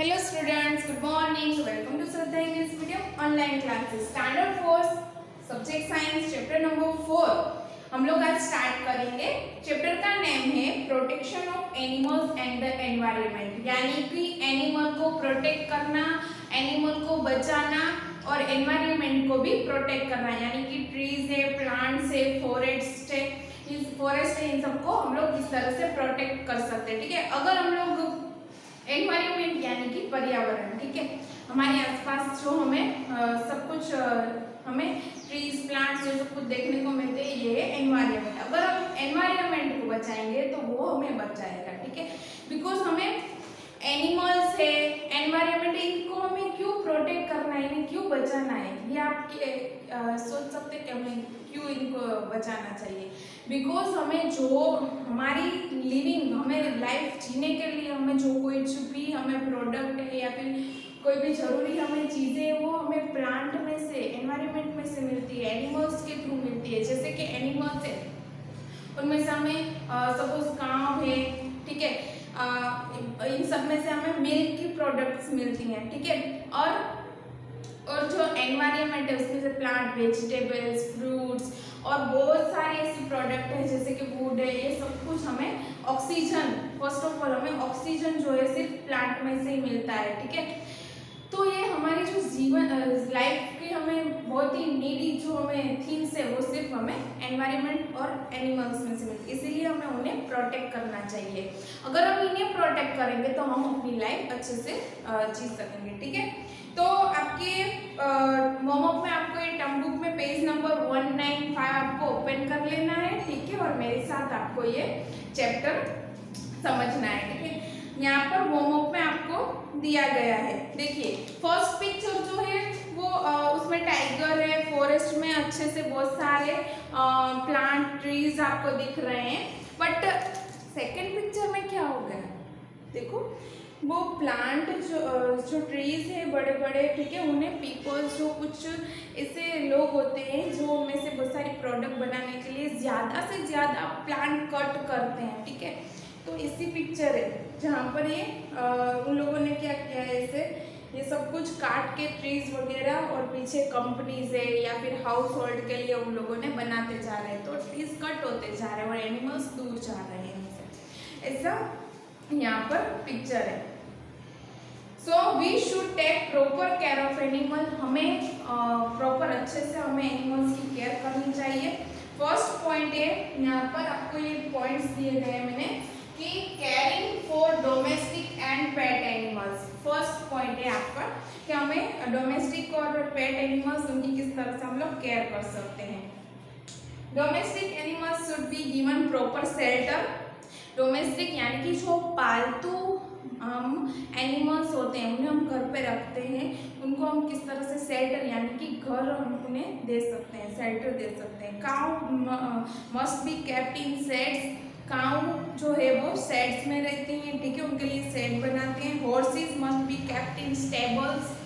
Hello students, good morning. Welcome to Shraddha English Medium online classes. Standard 4 Subject Science Chapter number 4 हम लोग आज start करेंगे। Chapter का name है protection of animals and the environment, यानी कि animal को प्रोटेक्ट करना, एनिमल को बचाना और एनवायरनमेंट को भी प्रोटेक्ट करना, यानी कि ट्रीज है, प्लांट्स है, फॉरेस्ट है, इन सबको हम लोग किस तरह से प्रोटेक्ट कर सकते हैं। ठीक है, अगर हम लोग एनवायरनमेंट यानी कि पर्यावरण, ठीक है, हमारे आसपास जो हमें सब कुछ हमें ट्रीज प्लांट्स जो सब कुछ देखने को मिलते हैं, ये है एनवायरनमेंट। अगर हम एनवायरनमेंट को बचाएंगे तो वो हमें बचाएगा। ठीक है, बिकॉज हमें एनिमल्स है, एनवायरनमेंट, इनको हमें क्यों प्रोटेक्ट करना है, इन्हें क्यों बचाना है, ये आप सोच सकते हैं कि हमें क्यों इनको बचाना चाहिए। बिकॉज हमें जो हमारी लिविंग, हमें लाइफ जीने के लिए हमें जो कोई भी हमें प्रोडक्ट है या फिर कोई भी जरूरी हमें चीज़ें हैं, वो हमें प्लांट में से, एनवायरनमेंट में से मिलती है, एनिमल्स के थ्रू मिलती है। जैसे कि एनिमल्स है, उनमें से हमें सपोज काव है, ठीक है, इन सब में से हमें मिल्क की प्रोडक्ट्स मिलती हैं। ठीक है, और जो एनवायरनमेंट है उसमें से प्लांट, वेजिटेबल्स, फ्रूट्स और बहुत सारे ऐसी प्रोडक्ट हैं जैसे कि वुड है, ये सब कुछ हमें ऑक्सीजन, फर्स्ट ऑफ ऑल हमें ऑक्सीजन जो है सिर्फ प्लांट में से ही मिलता है। ठीक है, तो ये हमारी जो जीवन लाइफ की हमें बहुत ही नीडी जो हमें थिंग्स है वो सिर्फ हमें एनवायरनमेंट और एनिमल्स में से मिलती है, इसीलिए हमें उन्हें प्रोटेक्ट करना चाहिए। अगर हम इन्हें प्रोटेक्ट करेंगे तो हम अपनी लाइफ अच्छे से जी सकेंगे। ठीक है, तो आपके मोमोक में आपको ये टर्म बुक में पेज नंबर 195 आपको ओपन कर लेना है। ठीक है, और मेरे साथ आपको ये चैप्टर समझना है। ठीक है, यहाँ पर होमवर्क में आपको दिया गया है। देखिए फर्स्ट पिक्चर जो है वो उसमें टाइगर है, फॉरेस्ट में अच्छे से बहुत सारे प्लांट ट्रीज आपको दिख रहे हैं। बट सेकंड पिक्चर में क्या हो गया, देखो वो प्लांट जो ट्रीज है बड़े बड़े, ठीक है, उन्हें पीपल्स जो कुछ ऐसे लोग होते हैं जो उनमें से बहुत सारी प्रोडक्ट बनाने के लिए ज़्यादा से ज़्यादा प्लांट कट करते हैं। ठीक है, तो इसी पिक्चर है जहाँ पर ये उन लोगों ने क्या किया है, ऐसे ये सब कुछ काट के ट्रीज वगैरह और पीछे कंपनीज है या फिर हाउस होल्ड के लिए उन लोगों ने बनाते जा रहे हैं, तो ट्रीज कट होते जा रहे हैं और एनिमल्स दूर जा रहे हैं इनसे। ऐसा यहाँ पर पिक्चर है। So we should take proper care of animal, हमें प्रॉपर अच्छे से हमें एनिमल्स की केयर करनी चाहिए। फर्स्ट पॉइंट है, यहाँ पर आपको ये पॉइंट्स दिए गए हैं मैंने कि caring for domestic and pet animals. First point है आपका कि हमें डोमेस्टिक और पेट एनिमल्स उनकी किस तरह से हम लोग केयर कर सकते हैं। Domestic animals should be given proper shelter. Domestic यानी कि जो पालतू हम एनिमल्स होते हैं उन्हें हम घर पे रखते हैं, उनको हम किस तरह से शेल्टर यानी कि घर हम उन्हें दे सकते हैं, शेल्टर दे सकते हैं। Cow must be kept in shades, cow जो है वो शेड्स में रहती हैं। ठीक है, उनके लिए शेड बनाते हैं। Horses must be kept in stables,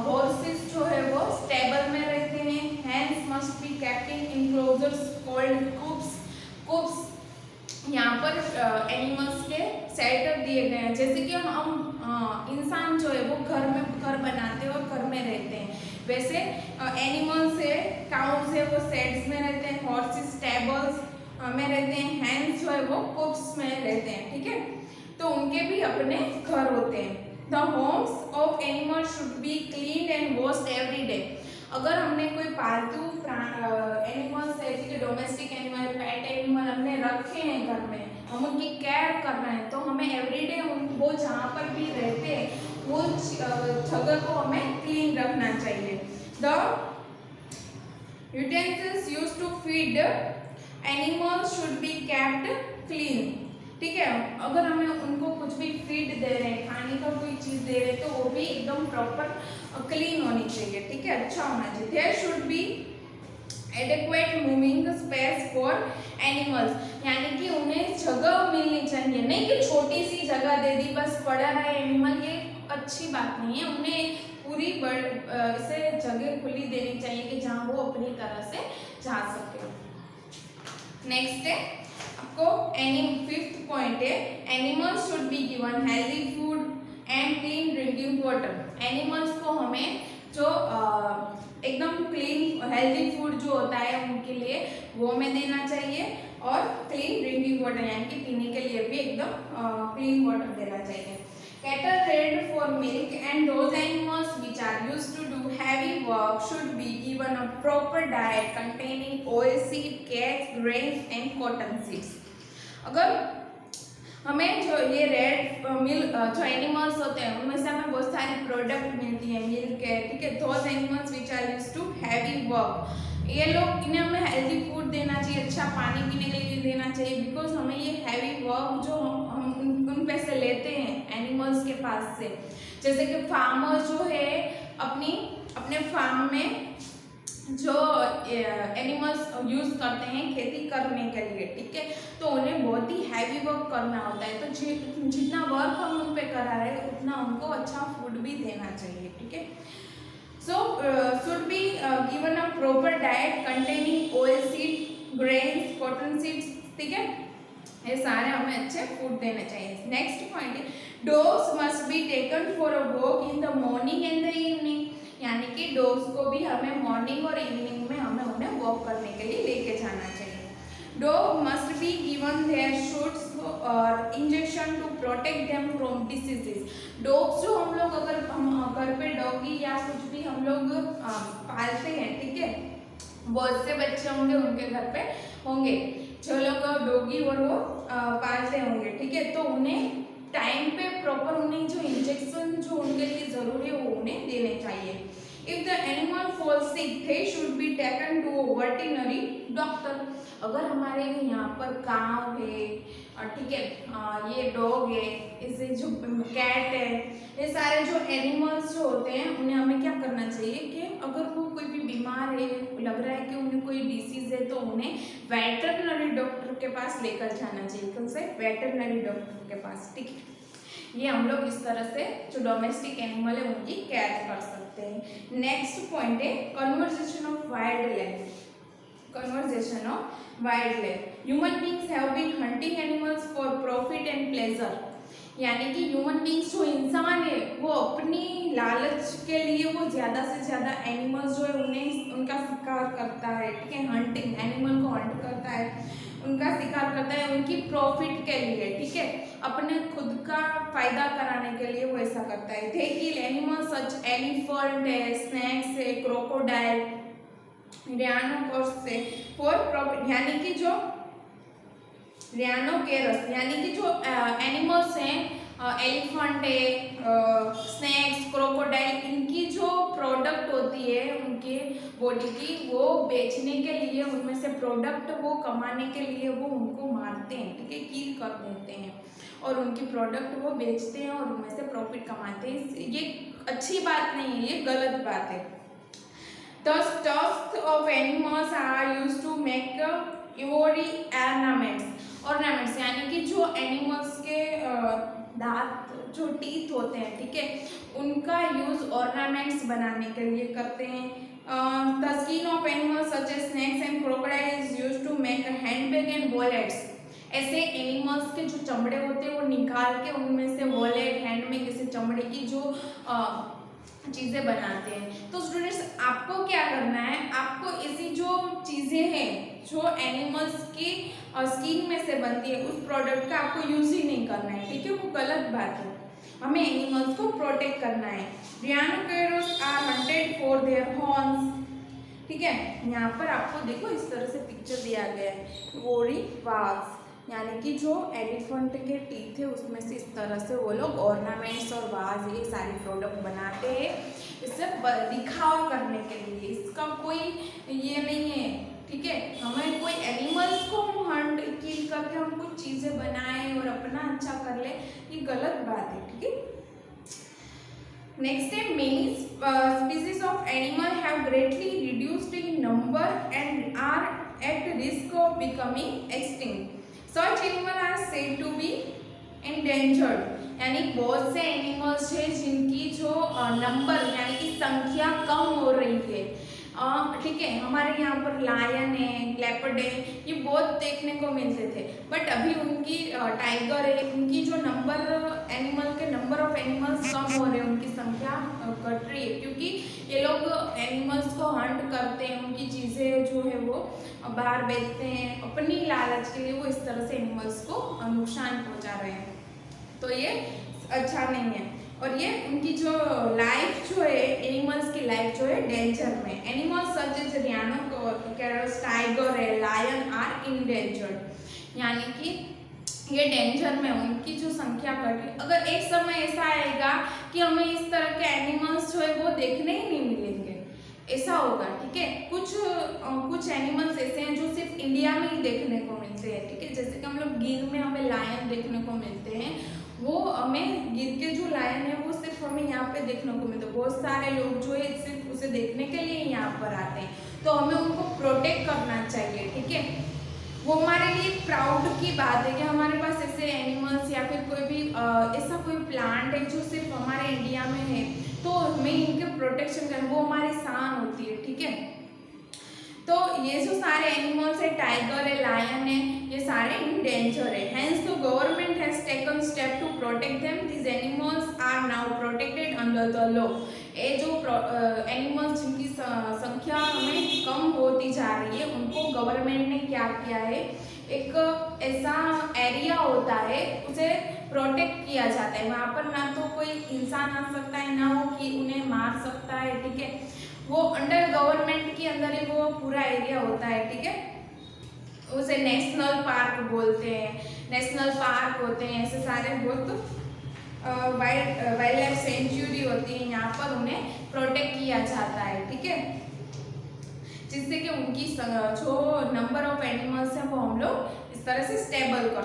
horses जो है वो स्टेबल में रहते हैं। Hens must be kept in enclosures called coops. Coops यहाँ पर एनिमल्स के शेल्टर दिए गए हैं, जैसे कि हम इंसान जो है वो घर में घर बनाते हैं और घर में रहते हैं, वैसे एनिमल्स है, काउस है वो शेड्स में रहते हैं, हॉर्सेस स्टेबल्स में रहते हैं, हैंस जो है वो कूप्स में रहते हैं। ठीक है, तो उनके भी अपने घर होते हैं। The homes of animals should B cleaned and washed every day. अगर हमने कोई पालतू एनिमल्स है, ठीक है, डोमेस्टिक एनिमल, पेट एनिमल हमने रखे हैं घर में, हम उनकी केयर कर रहे हैं, तो हमें एवरीडे वो जहाँ पर भी रहते हैं वो जगह को हमें क्लीन रखना चाहिए। The utensils used to feed animals should be kept clean. ठीक है, अगर हमें उनको कुछ भी फीड दे रहे हैं, खाने का कोई चीज़ दे रहे हैं, तो वो भी एकदम प्रॉपर क्लीन होनी चाहिए। ठीक है, अच्छा होना चाहिए। There should be adequate moving space for animals, यानी कि उन्हें जगह मिलनी चाहिए, नहीं कि छोटी सी जगह दे दी बस पड़ा रहे एनिमल, ये अच्छी बात नहीं है। उन्हें पूरी इसे जगह खुली देनी चाहिए कि जहाँ वो अपनी तरह से जा सके। नेक्स्ट है आपको फिफ्थ पॉइंट है, animals should be given healthy food and clean drinking water. Animals को हमें जो एकदम क्लीन हेल्दी फूड जो होता है उनके लिए वो हमें देना चाहिए, और क्लीन ड्रिंकिंग वाटर यानी कि पीने के लिए भी एकदम क्लीन वाटर देना चाहिए। Cattle reared for milk and those animals which are used to do heavy work should be given a proper diet containing oilseed, cakes, grains and cotton seeds। अगर हमें जो ये रेड मिल्क जो animals होते हैं उनमें से हमें बहुत सारी प्रोडक्ट मिलती है, मिल्क है, ठीक है। Those animals which are used to heavy work, ये लोग इन्हें हमें हेल्दी फूड देना चाहिए, अच्छा पानी पीने के लिए देना चाहिए, बिकॉज हमें ये हैवी वर्क जो हम उन पे से लेते हैं एनिमल्स के पास से। जैसे कि फार्मर जो है अपने फार्म में जो एनिमल्स यूज करते हैं खेती करने के लिए, ठीक है, तो उन्हें बहुत ही हैवी वर्क करना होता है। तो जितना वर्क हम उन पे करा रहे हैं उतना उनको अच्छा फूड भी देना चाहिए, ठीक है। So should be given a proper diet containing oil seed, grains, cotton seeds, ठीक है, ये सारे हमें अच्छे फूड देने चाहिए। नेक्स्ट पॉइंट है dogs must be taken for a walk in the morning and the evening, यानी कि डॉग्स को भी हमें मॉर्निंग और इवनिंग में हमें उन्हें वॉक करने के लिए लेके जाना चाहिए। Dog must be given their shots और injection to protect them from diseases. Dogs जो हम लोग अगर घर पे डॉगी या कुछ भी हम लोग पालते हैं, ठीक है, बहुत से बच्चे होंगे उनके घर पे होंगे जो लोग डॉगी और वो पालते होंगे, ठीक है, तो उन्हें टाइम पे प्रॉपर उन्हें जो इंजेक्शन जो उनके लिए जरूरी है वो उन्हें देने चाहिए। If the animal falls sick they should be taken to a veterinary doctor. अगर हमारे यहाँ पर काव है, ठीक है, ये डॉग है, इसे जो कैट है, ये सारे जो एनिमल्स जो होते हैं उन्हें हमें क्या करना चाहिए कि अगर वो कोई भी बीमार है, लग रहा है कि उन्हें कोई डिसीज है, तो उन्हें वेटरनरी डॉक्टर के पास लेकर जाना चाहिए। कौन से? वेटरनरी डॉक्टर के पास, ठीक है। ये हम लोग इस तरह से जो डोमेस्टिक एनिमल है उनकी केयर कर सकते हैं। नेक्स्ट पॉइंट है conversation of wildlife. Conversation of wildlife, human beings have been hunting animals for profit and pleasure, यानी कि ह्यूमन बींग्स जो इंसान है वो अपनी लालच के लिए वो ज़्यादा से ज़्यादा एनिमल्स जो है उन्हें उनका शिकार करता है, ठीक है, हंटिंग, एनिमल को हंट करता है, उनका शिकार करता है उनकी प्रॉफिट के लिए, ठीक है, अपने खुद का फायदा कराने के लिए वो ऐसा करता है। दे किल एनिमल्स सच एलिफेंट है, स्नेक्स है, क्रोकोडाइल, रैनोकॉर्स से फॉर प्रॉफिट, यानी कि जो रैनोकेरस यानी कि जो एनिमल्स हैं, एलिफेंट है, स्नेक्स, क्रोकोडाइल, इनकी जो प्रोडक्ट होती है उनके बॉडी की वो बेचने के लिए, उनमें से प्रोडक्ट वो कमाने के लिए वो उनको मारते हैं, ठीक है, किल कर देते हैं और उनकी प्रोडक्ट वो बेचते हैं और उनमें से प्रॉफिट कमाते हैं। ये अच्छी बात नहीं है, ये गलत बात है। The tusks of animals are used to make ivory ornaments, यानी कि जो एनिमल्स के दांत जो टीथ होते हैं, ठीक है, उनका यूज ऑर्नामेंट्स बनाने के लिए करते हैं। The skin of animals such as snakes and crocodile is used to make a handbag and wallets। ऐसे एनिमल्स के जो चमड़े होते हैं वो निकाल के उनमें से वॉलेट, हैंडबैग, जैसे चमड़े की जो चीज़ें बनाते हैं। तो स्टूडेंट्स आपको क्या करना है, आपको ऐसी जो चीज़ें हैं जो एनिमल्स की स्किन में से बनती है उस प्रोडक्ट का आपको यूज ही नहीं करना है, ठीक है, वो गलत बात है। हमें एनिमल्स को प्रोटेक्ट करना है। Rhinoceros are hunted for their horns, ठीक है, यहाँ पर आपको देखो इस तरह से पिक्चर दिया गया है, वोरी वाज, यानी कि जो एलिफेंट के टीथ है उसमें से इस तरह से वो लोग ऑर्नामेंट्स और वाज ये सारी प्रोडक्ट बनाते हैं, इससे दिखावा करने के लिए, इसका कोई ये नहीं है, ठीक है, हमें कोई एनिमल्स को हम हंट किल करके हम कुछ चीज़ें बनाएं और अपना अच्छा कर ले, ये गलत बात है, ठीक है। नेक्स्ट है many species of animal have greatly reduced in number and are at risk of becoming extinct. Such animals are said to be endangered, यानी बहुत से एनिमल्स हैं जिनकी जो नंबर यानी कि संख्या कम हो रही है, ठीक है, हमारे यहाँ पर लायन है, लेपर्ड है, ये बहुत देखने को मिलते थे। बट अभी उनकी टाइगर है, उनकी जो नंबर ऑफ एनिमल्स कम हो रहे हैं, उनकी संख्या घट रही है, क्योंकि ये लोग एनिमल्स को हंट करते हैं, उनकी चीज़ें जो है वो बाहर बेचते हैं, अपनी लालच के लिए वो इस तरह से एनिमल्स को नुकसान पहुंचा रहे हैं। तो ये अच्छा नहीं है। और ये उनकी जो लाइफ जो है, एनिमल्स की लाइफ जो है डेंजर में। एनिमल्स सच एज रैनोकेरस, टाइगर है, लायन आर इंडेंजर्ड, यानी कि ये डेंजर में, उनकी जो संख्या घट रही। अगर एक समय ऐसा आएगा कि हमें इस तरह के एनिमल्स जो है वो देखने ही नहीं मिलेंगे, ऐसा होगा, ठीक है। कुछ एनिमल्स ऐसे हैं जो सिर्फ इंडिया में ही देखने को मिलते हैं, ठीक है। जैसे कि हम लोग गिर में हमें लायन देखने को मिलते हैं, वो हमें गिर के जो लायन है वो सिर्फ हमें यहाँ पे देखने को मिलता है। बहुत सारे लोग जो है सिर्फ उसे देखने के लिए यहाँ पर आते हैं, तो हमें उनको प्रोटेक्ट करना चाहिए, ठीक है। वो हमारे लिए प्राउड की बात है कि हमारे पास ऐसे एनिमल्स या फिर कोई भी ऐसा कोई प्लांट है जो सिर्फ हमारे इंडिया में है, तो हमें इनके प्रोटेक्शन करना, वो हमारी शान होती है, ठीक है। तो ये जो सारे एनिमल्स है, टाइगर है, लायन है, ये सारे इन डेंजर है। Hence the government has taken step to protect them. This animals are now protected under the law. ये जो एनिमल्स जिनकी संख्या हमें कम होती जा रही है, उनको गवर्नमेंट ने क्या किया है, एक ऐसा एरिया होता है, उसे प्रोटेक्ट किया जाता है। वहाँ पर ना तो कोई इंसान आ सकता है, ना वो कि उन्हें मार सकता है, ठीक है। वो अंडर गवर्नमेंट के अंदर ही वो पूरा एरिया होता है, ठीक है। उसे नेशनल पार्क बोलते हैं, नेशनल पार्क होते हैं, ऐसे सारे बहुत वाइल्ड लाइफ सेंचुरी होती है, यहाँ पर उन्हें प्रोटेक्ट किया जाता है, ठीक है। जिससे कि उनकी जो नंबर ऑफ एनिमल्स है वो हम लोग इस तरह से स्टेबल कर